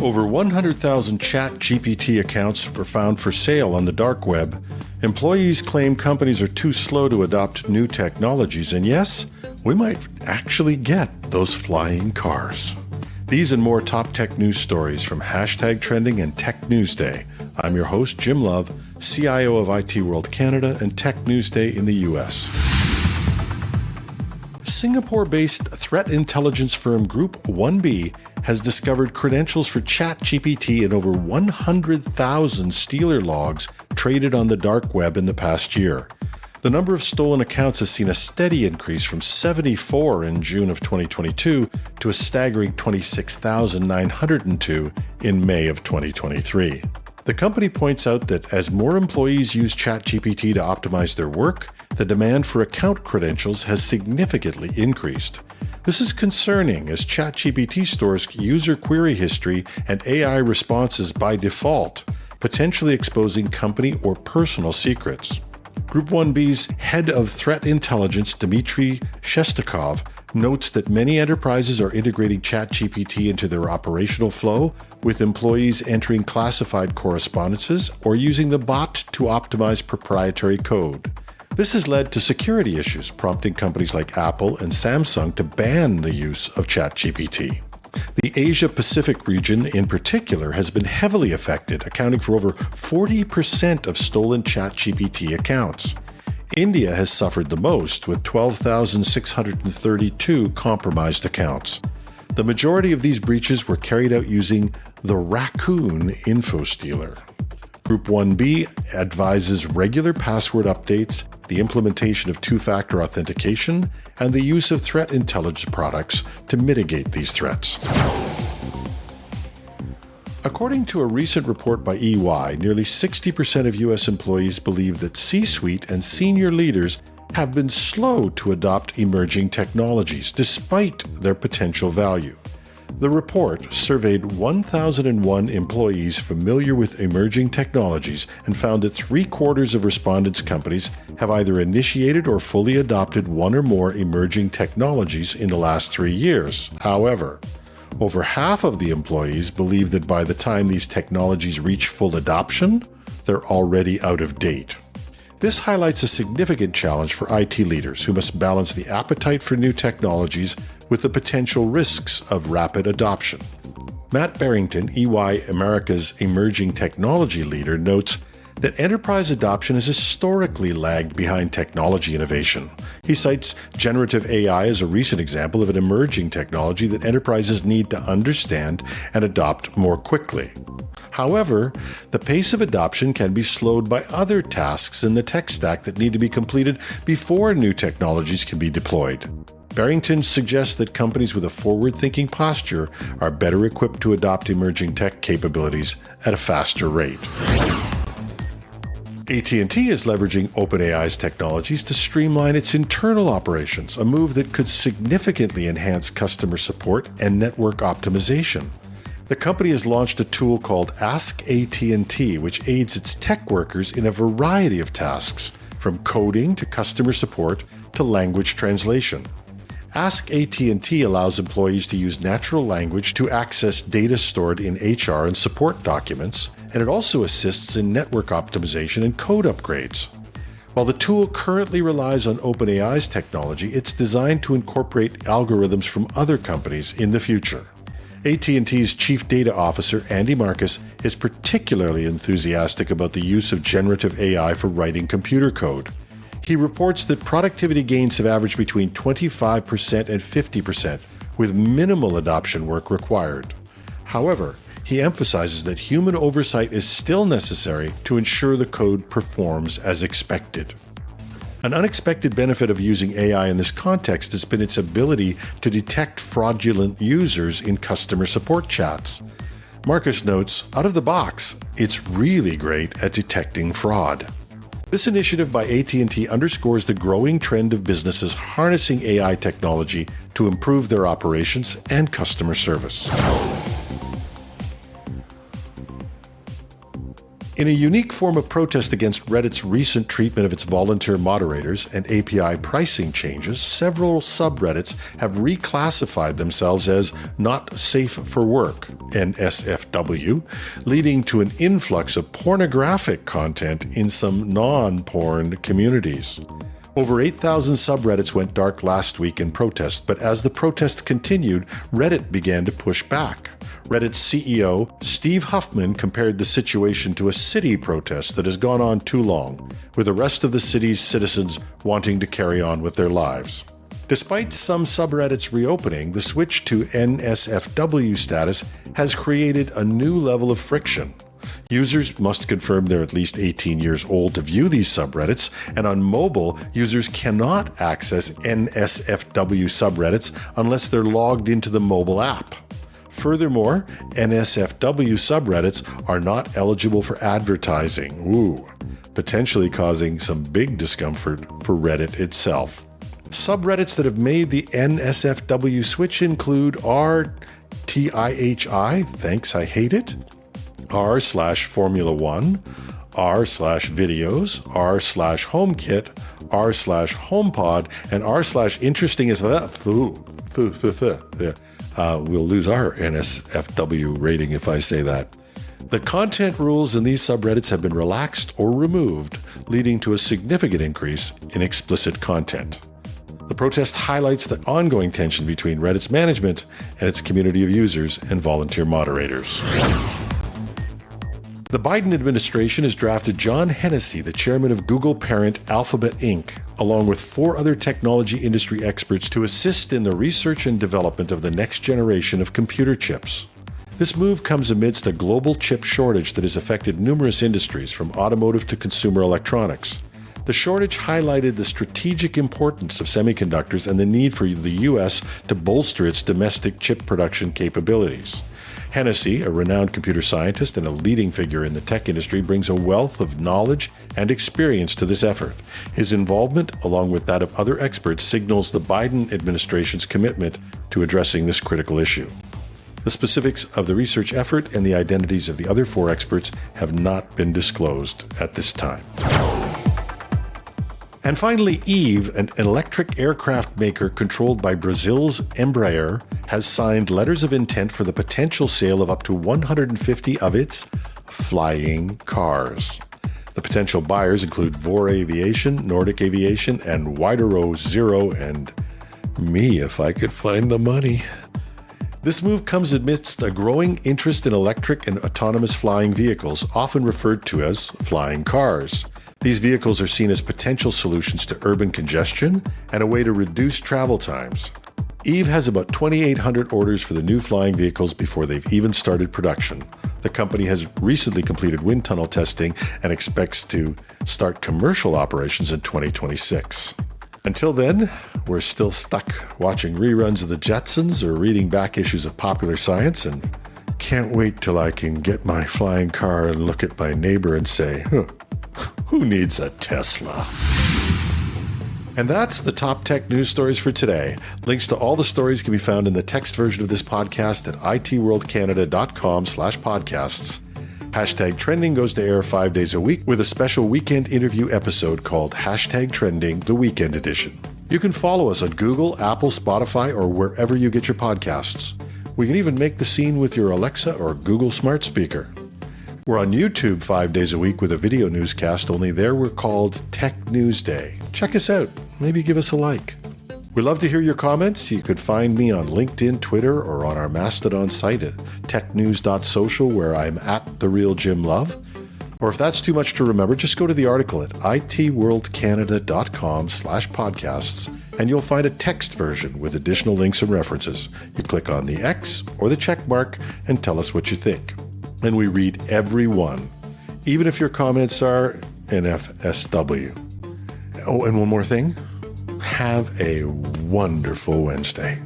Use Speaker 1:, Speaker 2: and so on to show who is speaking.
Speaker 1: Over 100,000 ChatGPT accounts were found for sale on the dark web. Employees claim companies are too slow to adopt new technologies, and yes, we might actually get those flying cars. These and more top tech news stories from #Trending and Tech News Day. I'm your host, Jim Love, CIO of IT World Canada and Tech News Day in the US. Singapore-based threat intelligence firm Group 1B has discovered credentials for ChatGPT in over 100,000 Stealer logs traded on the dark web in the past year. The number of stolen accounts has seen a steady increase from 74 in June of 2022 to a staggering 26,902 in May of 2023. The company points out that as more employees use ChatGPT to optimize their work, the demand for account credentials has significantly increased. This is concerning as ChatGPT stores user query history and AI responses by default, potentially exposing company or personal secrets. Group 1B's head of threat intelligence, Dmitry Shestakov, notes that many enterprises are integrating ChatGPT into their operational flow, with employees entering classified correspondences or using the bot to optimize proprietary code. This has led to security issues, prompting companies like Apple and Samsung to ban the use of ChatGPT. The Asia-Pacific region in particular has been heavily affected, accounting for over 40% of stolen ChatGPT accounts. India has suffered the most, with 12,632 compromised accounts. The majority of these breaches were carried out using the Raccoon info stealer. Group 1B advises regular password updates, the implementation of two-factor authentication, and the use of threat intelligence products to mitigate these threats. According to a recent report by EY, nearly 60% of U.S. employees believe that C-suite and senior leaders have been slow to adopt emerging technologies, despite their potential value. The report surveyed 1,001 employees familiar with emerging technologies and found that 3/4 of respondents' companies have either initiated or fully adopted one or more emerging technologies in the last 3 years. However, over half of the employees believe that by the time these technologies reach full adoption, they're already out of date. This highlights a significant challenge for IT leaders who must balance the appetite for new technologies with the potential risks of rapid adoption. Matt Barrington, EY America's emerging technology leader, notes that enterprise adoption has historically lagged behind technology innovation. He cites generative AI as a recent example of an emerging technology that enterprises need to understand and adopt more quickly. However, the pace of adoption can be slowed by other tasks in the tech stack that need to be completed before new technologies can be deployed. Barrington suggests that companies with a forward-thinking posture are better equipped to adopt emerging tech capabilities at a faster rate. AT&T is leveraging OpenAI's technologies to streamline its internal operations, a move that could significantly enhance customer support and network optimization. The company has launched a tool called Ask AT&T, which aids its tech workers in a variety of tasks, from coding to customer support to language translation. Ask AT&T allows employees to use natural language to access data stored in HR and support documents, and it also assists in network optimization and code upgrades. While the tool currently relies on OpenAI's technology, it's designed to incorporate algorithms from other companies in the future. AT&T's Chief Data Officer, Andy Marcus, is particularly enthusiastic about the use of generative AI for writing computer code. He reports that productivity gains have averaged between 25% and 50%, with minimal adoption work required. However, he emphasizes that human oversight is still necessary to ensure the code performs as expected. An unexpected benefit of using AI in this context has been its ability to detect fraudulent users in customer support chats. Marcus notes, out of the box, it's really great at detecting fraud. This initiative by AT&T underscores the growing trend of businesses harnessing AI technology to improve their operations and customer service. In a unique form of protest against Reddit's recent treatment of its volunteer moderators and API pricing changes, several subreddits have reclassified themselves as not safe for work, NSFW, leading to an influx of pornographic content in some non-porn communities. Over 8,000 subreddits went dark last week in protest, but as the protest continued, Reddit began to push back. Reddit's CEO, Steve Huffman, compared the situation to a city protest that has gone on too long, with the rest of the city's citizens wanting to carry on with their lives. Despite some subreddits reopening, the switch to NSFW status has created a new level of friction. Users must confirm they're at least 18 years old to view these subreddits, and on mobile, users cannot access NSFW subreddits unless they're logged into the mobile app. Furthermore, NSFW subreddits are not eligible for advertising, potentially causing some big discomfort for Reddit itself. Subreddits that have made the NSFW switch include r/TIHI, thanks I hate it, r/Formula 1, r/videos, r/HomeKit, r/HomePod, and r/interesting as that. We'll lose our NSFW rating if I say that. The content rules in these subreddits have been relaxed or removed, leading to a significant increase in explicit content. The protest highlights the ongoing tension between Reddit's management and its community of users and volunteer moderators. The Biden administration has drafted John Hennessy, the chairman of Google parent Alphabet Inc., along with 4 other technology industry experts to assist in the research and development of the next generation of computer chips. This move comes amidst a global chip shortage that has affected numerous industries, from automotive to consumer electronics. The shortage highlighted the strategic importance of semiconductors and the need for the U.S. to bolster its domestic chip production capabilities. Hennessy, a renowned computer scientist and a leading figure in the tech industry, brings a wealth of knowledge and experience to this effort. His involvement, along with that of other experts, signals the Biden administration's commitment to addressing this critical issue. The specifics of the research effort and the identities of the other 4 experts have not been disclosed at this time. And finally, Eve, an electric aircraft maker controlled by Brazil's Embraer, has signed letters of intent for the potential sale of up to 150 of its flying cars. The potential buyers include Vor Aviation, Nordic Aviation, and Widerøe Zero, and me if I could find the money. This move comes amidst a growing interest in electric and autonomous flying vehicles, often referred to as flying cars. These vehicles are seen as potential solutions to urban congestion and a way to reduce travel times. Eve has about 2,800 orders for the new flying vehicles before they've even started production. The company has recently completed wind tunnel testing and expects to start commercial operations in 2026. Until then, we're still stuck watching reruns of the Jetsons or reading back issues of Popular Science, and can't wait till I can get my flying car and look at my neighbor and say, who needs a Tesla? And that's the top tech news stories for today. Links to all the stories can be found in the text version of this podcast at itworldcanada.com/podcasts. Hashtag Trending goes to air 5 days a week with a special weekend interview episode called Hashtag Trending, the Weekend Edition. You can follow us on Google, Apple, Spotify, or wherever you get your podcasts. We can even make the scene with your Alexa or Google smart speaker. We're on YouTube 5 days a week with a video newscast, only there we're called Tech News Day. Check us out. Maybe give us a like. We love to hear your comments. You could find me on LinkedIn, Twitter, or on our Mastodon site at technews.social, where I'm at TheRealJimLove. Or if that's too much to remember, just go to the article at itworldcanada.com/podcasts, and you'll find a text version with additional links and references. You click on the X or the check mark and tell us what you think. And we read every one, even if your comments are NFSW. Oh, and one more thing. Have a wonderful Wednesday.